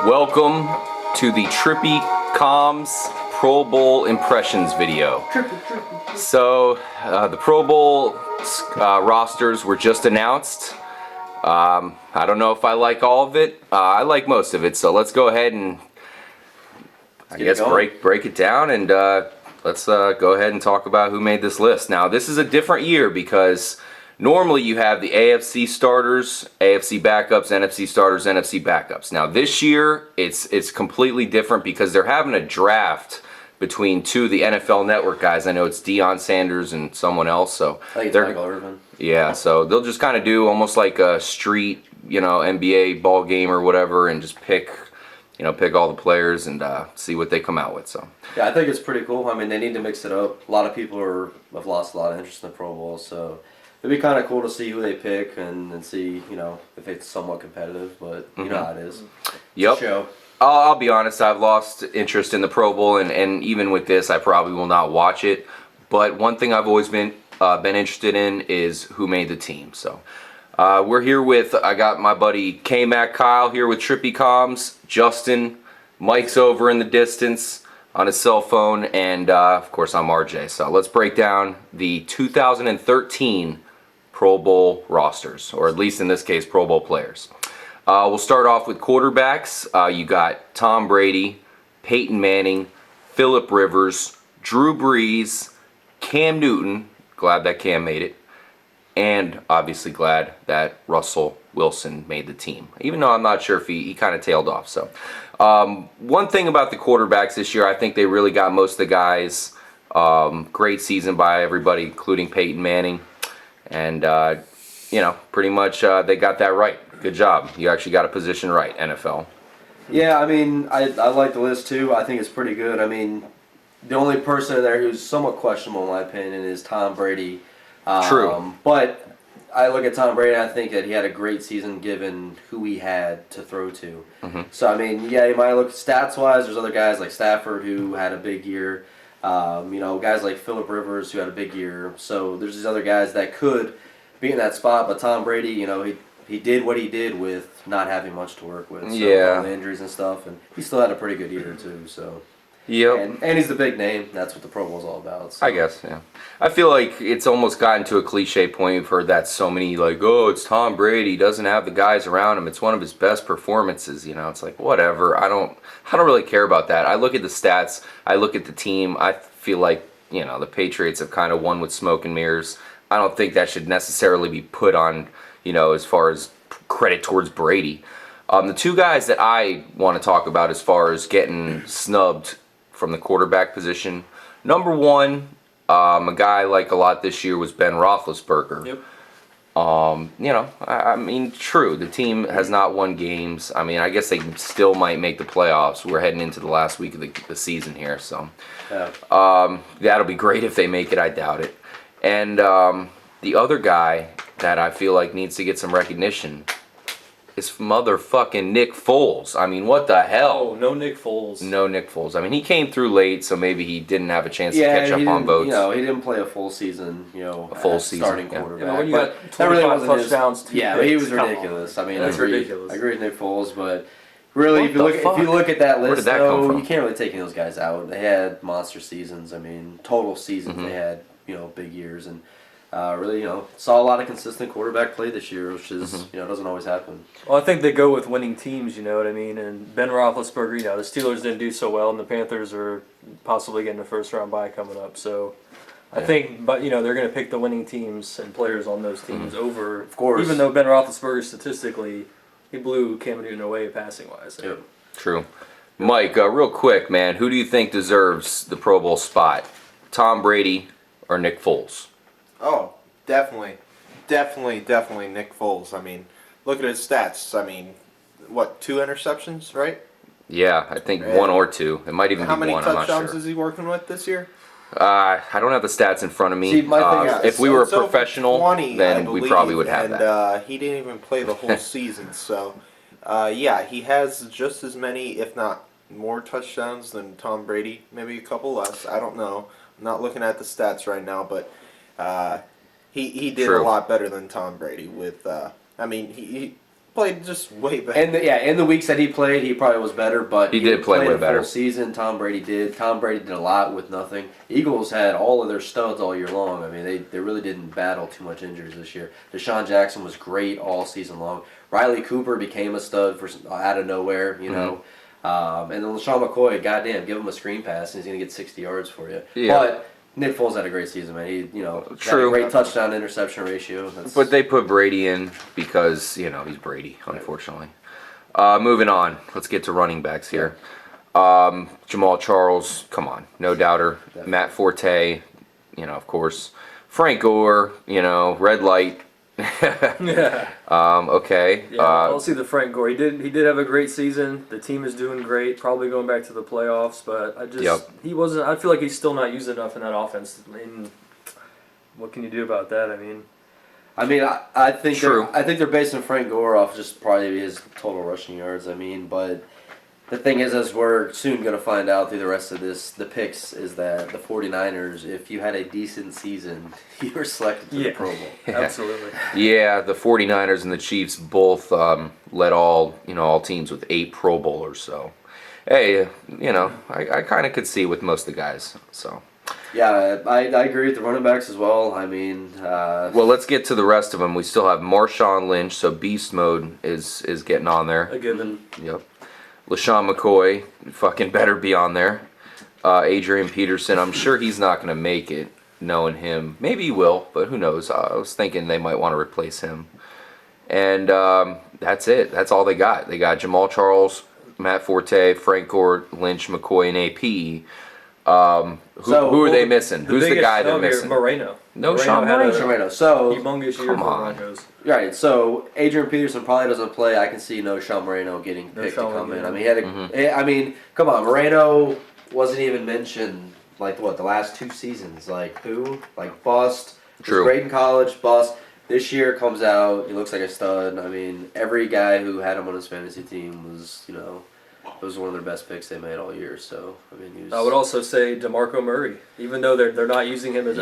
Welcome to the Trippy Comms Pro Bowl Impressions video. So, the Pro Bowl rosters were just announced. I don't know if I like all of it. I like most of it, so let's go ahead and break it down, and let's go ahead and talk about who made this list. Now, this is a different year because normally you have the AFC starters, AFC backups, NFC starters, NFC backups. Now this year it's completely different because they're having a draft between two of the NFL Network guys. I know it's Deion Sanders and someone else. So I think it's Michael Irvin. Yeah, so they'll just kind of do almost like a street, NBA ball game or whatever, and just pick all the players and see what they come out with. So yeah, I think it's pretty cool. I mean, they need to mix it up. A lot of people have lost a lot of interest in the Pro Bowl, so it'd be kind of cool to see who they pick and see, if it's somewhat competitive, but you know how it is. Yep. Show. I'll be honest, I've lost interest in the Pro Bowl, and even with this, I probably will not watch it. But one thing I've always been interested in is who made the team. So we're here with, I got my buddy K-Mac Kyle here with Trippy Comms, Justin, Mike's over in the distance on his cell phone, and of course I'm RJ. So let's break down the 2013 Pro Bowl rosters, or at least in this case, Pro Bowl players. We'll start off with quarterbacks. You got Tom Brady, Peyton Manning, Phillip Rivers, Drew Brees, Cam Newton, glad that Cam made it, and obviously glad that Russell Wilson made the team, even though I'm not sure if he kind of tailed off. So one thing about the quarterbacks this year, I think they really got most of the guys. Great season by everybody, including Peyton Manning. And, pretty much they got that right. Good job. You actually got a position right, NFL. Yeah, I mean, I like the list too. I think it's pretty good. I mean, the only person in there who's somewhat questionable, in my opinion, is Tom Brady. True. But I look at Tom Brady and I think that he had a great season given who he had to throw to. Mm-hmm. So, I mean, yeah, you might look stats-wise. There's other guys like Stafford who had a big year. Guys like Phillip Rivers who had a big year. So there's these other guys that could be in that spot. But Tom Brady, he did what he did with not having much to work with. So, yeah. The injuries and stuff. And he still had a pretty good year, too. So. Yep. And he's the big name. That's what the Pro Bowl's all about. So. I guess, yeah. I feel like it's almost gotten to a cliche point. We've heard that so many, it's Tom Brady. He doesn't have the guys around him. It's one of his best performances. It's like, whatever. I don't really care about that. I look at the stats. I look at the team. I feel like, the Patriots have kind of won with smoke and mirrors. I don't think that should necessarily be put on, as far as credit towards Brady. The two guys that I want to talk about as far as getting snubbed from the quarterback position. Number one, a guy I like a lot this year was Ben Roethlisberger. Yep. I mean, true, the team has not won games. I mean, I guess they still might make the playoffs. We're heading into the last week of the season here, so that'll be great if they make it. I doubt it. And the other guy that I feel like needs to get some recognition is motherfucking Nick Foles. I mean, what the hell? Oh, no Nick Foles. No Nick Foles. I mean, he came through late, so maybe he didn't have a chance to catch up on votes. He didn't play a full season, a full season, starting quarterback. When you got 25 touchdowns, but he was ridiculous. I mean, that's ridiculous. I agree with Nick Foles, but really, if you look at that list, did that come from? You can't really take any of those guys out. They had monster seasons. I mean, total seasons. They had big years and. Really, saw a lot of consistent quarterback play this year, which is, doesn't always happen. Well, I think they go with winning teams, you know what I mean? And Ben Roethlisberger, the Steelers didn't do so well, and the Panthers are possibly getting a first-round bye coming up. So I think, but, they're going to pick the winning teams and players on those teams over. Of course. Even though Ben Roethlisberger, statistically, he blew Cam Newton away passing-wise. Yep. True. Mike, real quick, man, who do you think deserves the Pro Bowl spot? Tom Brady or Nick Foles? Oh, definitely Nick Foles. I mean, look at his stats. I mean, 2 interceptions, right? Yeah, I think one or two. It might even How be many one, I'm not touchdowns sure. is he working with this year? I don't have the stats in front of me. See, my thing if we were a professional, 20, then we probably would have that. And he didn't even play the whole season. So, he has just as many, if not more touchdowns than Tom Brady. Maybe a couple less. I don't know. I'm not looking at the stats right now, but he did True. a lot better than Tom Brady with. I mean, played just way better. And in the weeks that he played, he probably was better. But He did play way the better. full season. Tom Brady did. Tom Brady did a lot with nothing. Eagles had all of their studs all year long. I mean, they really didn't battle too much injuries this year. Deshaun Jackson was great all season long. Riley Cooper became a stud out of nowhere, you know. And then LaShawn McCoy, goddamn, give him a screen pass and he's gonna get 60 yards for you. Yeah. But Nick Foles had a great season, man. He, had True. a great touchdown interception ratio. But they put Brady in because, he's Brady, unfortunately. Moving on. Let's get to running backs here. Jamal Charles, come on. No doubter. Definitely. Matt Forte, of course. Frank Gore, red light. Yeah. Okay. Yeah, I'll see the Frank Gore. He did have a great season. The team is doing great. Probably going back to the playoffs, but he wasn't. I feel like he's still not used enough in that offense. I mean, what can you do about that? I think True. I think they're basing Frank Gore off just probably his total rushing yards. But the thing is, as we're soon going to find out through the rest of the picks, is that the 49ers, if you had a decent season, you were selected to the Pro Bowl. Absolutely. Yeah, the 49ers and the Chiefs both led all teams with 8 Pro Bowlers. So, hey, I kind of could see with most of the guys. So. Yeah, I agree with the running backs as well. Well, let's get to the rest of them. We still have Marshawn Lynch, so beast mode is getting on there. A given. Yep. LaShawn McCoy, fucking better be on there. Adrian Peterson, I'm sure he's not going to make it, knowing him. Maybe he will, but who knows. I was thinking they might want to replace him. And that's it. That's all they got. They got Jamal Charles, Matt Forte, Frank Gore, Lynch, McCoy, and AP. Who are they missing? Who's the guy they're missing? Moreno. Knowshon Moreno. So Humongous year for the Broncos. right. So Adrian Peterson probably doesn't play. I can see Knowshon Moreno getting picked to come in. Come on. Moreno wasn't even mentioned. The last 2 seasons? Bust. True. Was great in college. Bust. This year comes out. He looks like a stud. Every guy who had him on his fantasy team was it was one of their best picks they made all year. So I would also say DeMarco Murray, even though they're not using him as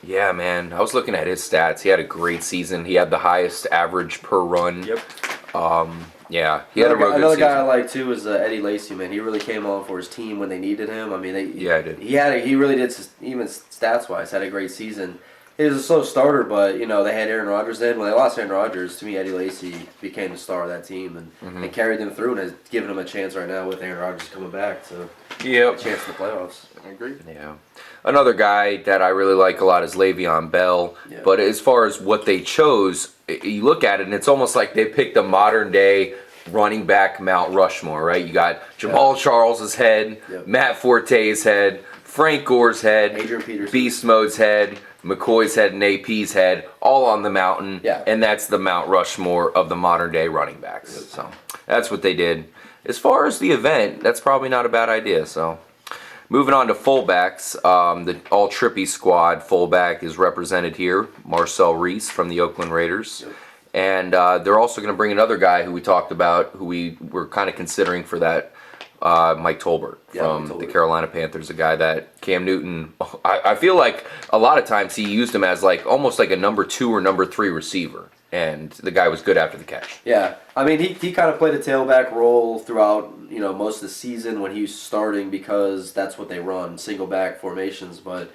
Yeah, man. I was looking at his stats. He had a great season. He had the highest average per run. Yep. Yeah, he had a real good another season. guy I like too is Eddie Lacy. Man, he really came on for his team when they needed him. Yeah, I did. He really did. Even stats wise, had a great season. He was a slow starter, but they had Aaron Rodgers in. When they lost Aaron Rodgers, to me, Eddie Lacy became the star of that team and carried them through and has given them a chance right now with Aaron Rodgers coming back to Yep. a chance in the playoffs. I agree. Yeah. Another guy that I really like a lot is Le'Veon Bell. Yeah. But as far as what they chose, you look at it and it's almost like they picked a modern day running back Mount Rushmore, right? You got Jamal Charles's head, Yep. Matt Forte's head, Frank Gore's head, Adrian Peterson. Beast Mode's head, McCoy's head, and AP's head, all on the mountain. Yeah. And that's the Mount Rushmore of the modern day running backs. Yep. So that's what they did. As far as the event, that's probably not a bad idea. So moving on to fullbacks, the all Trippy squad fullback is represented here, Marcel Reese from the Oakland Raiders. Yep. And they're also going to bring another guy who we talked about, who we were kind of considering for that, Mike Tolbert from Mike the Tolbert. Carolina Panthers, a guy that Cam Newton, I feel like a lot of times he used him as almost like a number 2 or number 3 receiver. And the guy was good after the catch. Yeah, he kind of played a tailback role throughout most of the season when he was starting because that's what they run, single back formations. But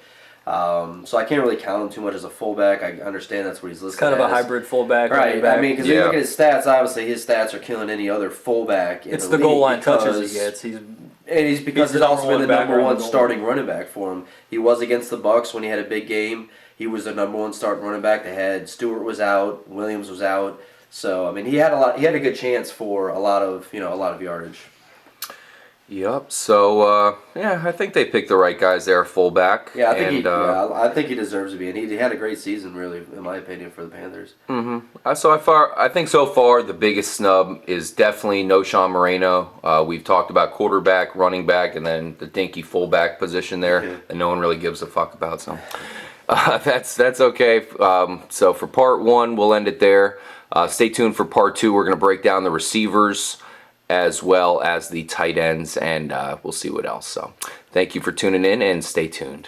so I can't really count him too much as a fullback. I understand that's what he's listed It's kind of a as. hybrid fullback. Right, running back. because when you look at his stats, obviously his stats are killing any other fullback. It's the goal line touches he gets. He's because He's he's also been the number number one one backer on the starting running back for him. He was against the Bucks when he had a big game. He was the number 1 starting running back. They had Stewart was out, Williams was out. So he had a good chance for a lot of yardage. Yep. So I think they picked the right guys there, fullback. Yeah, I think he deserves to be, and he had a great season, really, in my opinion, for the Panthers. I think so far the biggest snub is definitely Knowshon Moreno. We've talked about quarterback, running back, and then the dinky fullback position there that no one really gives a fuck about. So that's okay. So for part 1, we'll end it there. Stay tuned for part 2. We're going to break down the receivers as well as the tight ends, and we'll see what else. So thank you for tuning in, and stay tuned.